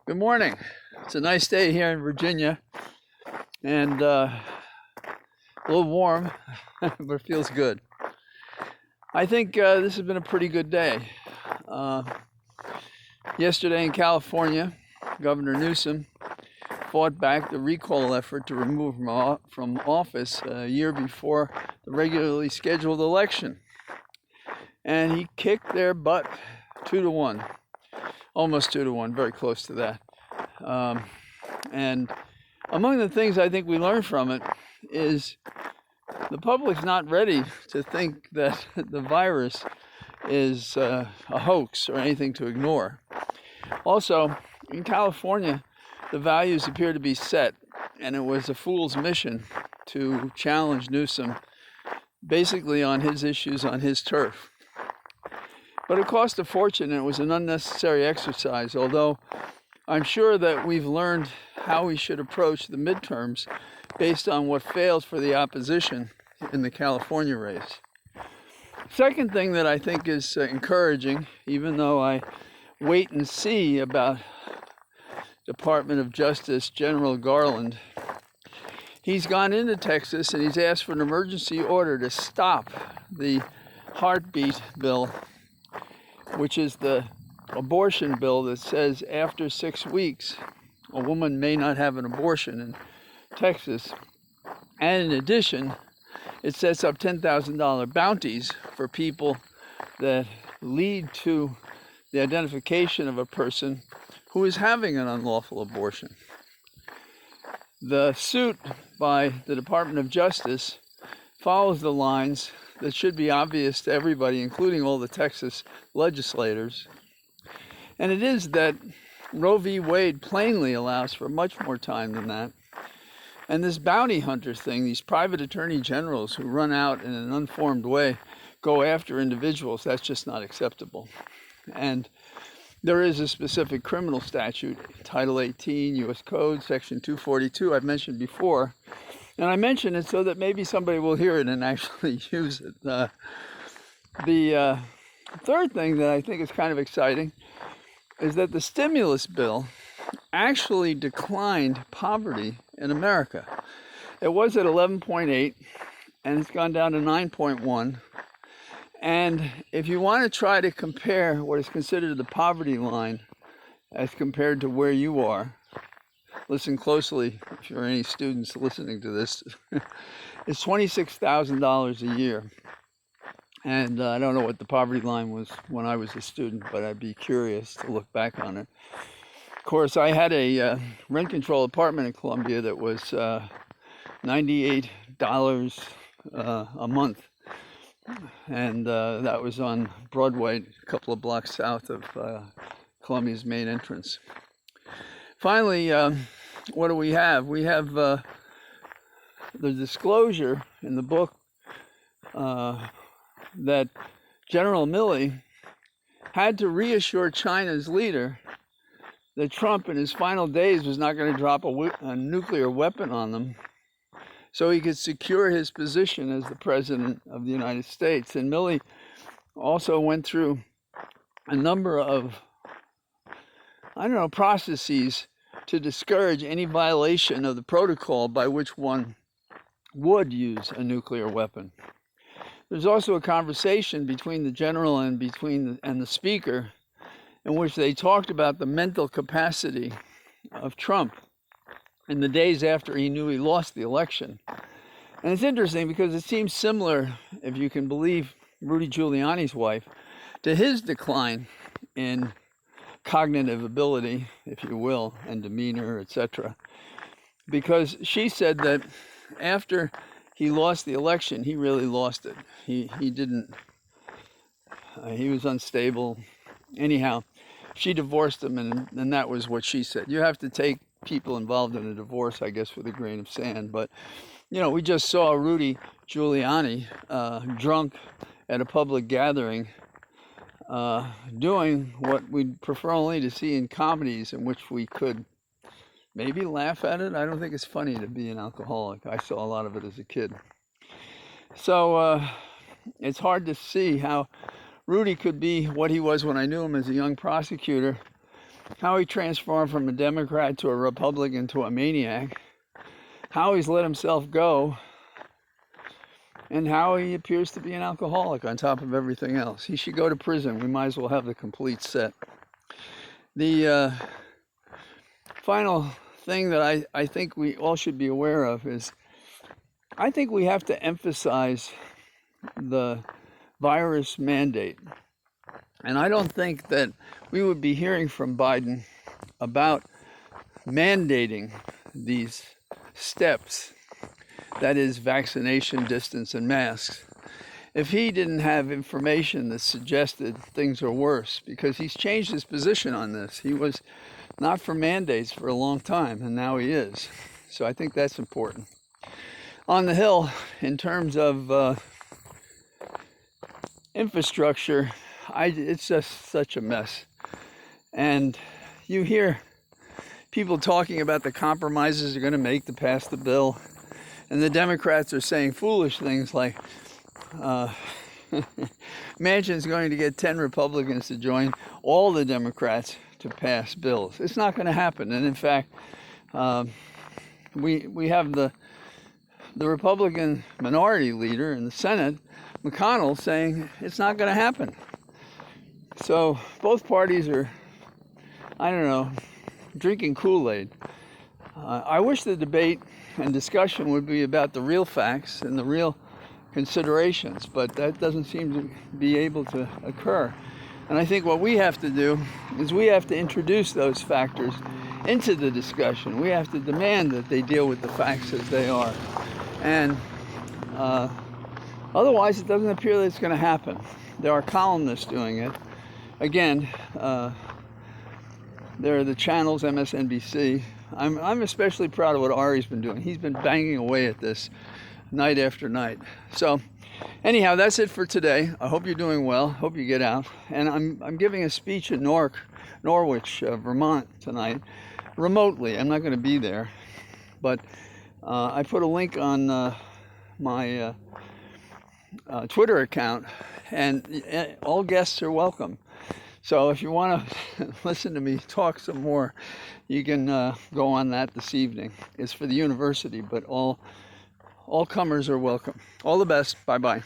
Good morning. It's a nice day here in Virginia, and a little warm, but it feels good. I think this has been a pretty good day. Yesterday in California, Governor Newsom fought back the recall effort to remove him from office a year before the regularly scheduled election. And he kicked their butt 2-1, almost 2-1, very close to that. And among the things I think we learned from it is the public's not ready to think that the virus is a hoax or anything to ignore. Also, in California, the values appear to be set, and it was a fool's mission to challenge Newsom basically on his issues on his turf. But it cost a fortune, and it was an unnecessary exercise, although I'm sure that we've learned how we should approach the midterms based on what failed for the opposition in the California race. Second thing that I think is encouraging, even though I wait and see about Department of Justice General Garland, he's gone into Texas and he's asked for an emergency order to stop the heartbeat bill, which is the abortion bill that says after 6 weeks a woman may not have an abortion in Texas. And in addition, it sets up $10,000 bounties for people that lead to the identification of a person who is having an unlawful abortion. The suit by the Department of Justice follows the lines that should be obvious to everybody, including all the Texas legislators. And it is that Roe v. Wade plainly allows for much more time than that. And this bounty hunter thing, these private attorney generals who run out in an unformed way, go after individuals, that's just not acceptable. And there is a specific criminal statute, Title 18, U.S. Code, Section 242, I've mentioned before. And I mention it so that maybe somebody will hear it and actually use it. The third thing that I think is kind of exciting is that the stimulus bill actually declined poverty in America. It was at 11.8 and it's gone down to 9.1. And if you want to try to compare what is considered the poverty line as compared to where you are, listen closely if you're any students listening to this, it's $26,000 a year. And I don't know what the poverty line was when I was a student, but I'd be curious to look back on it. Of course, I had a rent control apartment in Columbia that was $98 a month. And that was on Broadway, a couple of blocks south of Columbia's main entrance. Finally, what do we have? We have the disclosure in the book that General Milley had to reassure China's leader that Trump in his final days was not going to drop a nuclear weapon on them so he could secure his position as the president of the United States. And Milley also went through a number of, processes to discourage any violation of the protocol by which one would use a nuclear weapon. There's also a conversation between the general and the speaker in which they talked about the mental capacity of Trump in the days after he knew he lost the election. And it's interesting because it seems similar, if you can believe Rudy Giuliani's wife, to his decline in cognitive ability, if you will, and demeanor, etc. Because she said that after he lost the election, he really lost it. He was unstable. Anyhow, she divorced him, and that was what she said. You have to take people involved in a divorce, I guess, with a grain of sand. But, we just saw Rudy Giuliani drunk at a public gathering doing what we'd prefer only to see in comedies in which we could maybe laugh at it. I don't think it's funny to be an alcoholic. I saw a lot of it as a kid. So it's hard to see how Rudy could be what he was when I knew him as a young prosecutor how he transformed from a Democrat to a Republican to a maniac, how he's let himself go, and how he appears to be an alcoholic on top of everything else. He should go to prison. We might as well have the complete set. The final thing that I think we all should be aware of is I think we have to emphasize the virus mandate. And I don't think that we would be hearing from Biden about mandating these steps, that is vaccination, distance, and masks, if he didn't have information that suggested things are worse, because he's changed his position on this. He was not for mandates for a long time, and now he is. So I think that's important. On the Hill, in terms of infrastructure, it's just such a mess. And you hear people talking about the compromises they're going to make to pass the bill, and the Democrats are saying foolish things like Manchin's going to get 10 Republicans to join all the Democrats to pass bills. It's not going to happen. And in fact, we have the Republican minority leader in the Senate, McConnell, saying it's not going to happen. So both parties are, I don't know, drinking Kool-Aid. I wish the debate and discussion would be about the real facts and the real considerations, but that doesn't seem to be able to occur. And I think what we have to do is we have to introduce those factors into the discussion. We have to demand that they deal with the facts as they are. And otherwise, it doesn't appear that it's going to happen. There are columnists doing it. Again, there are the channels, MSNBC. I'm especially proud of what Ari's been doing. He's been banging away at this night after night. So anyhow, that's it for today. I hope you're doing well. Hope you get out. And I'm giving a speech in Norwich, Vermont tonight, remotely. I'm not going to be there, but I put a link on my Twitter account, and all guests are welcome. So if you want to listen to me talk some more, you can go on that this evening. It's for the university, but all comers are welcome. All the best. Bye-bye.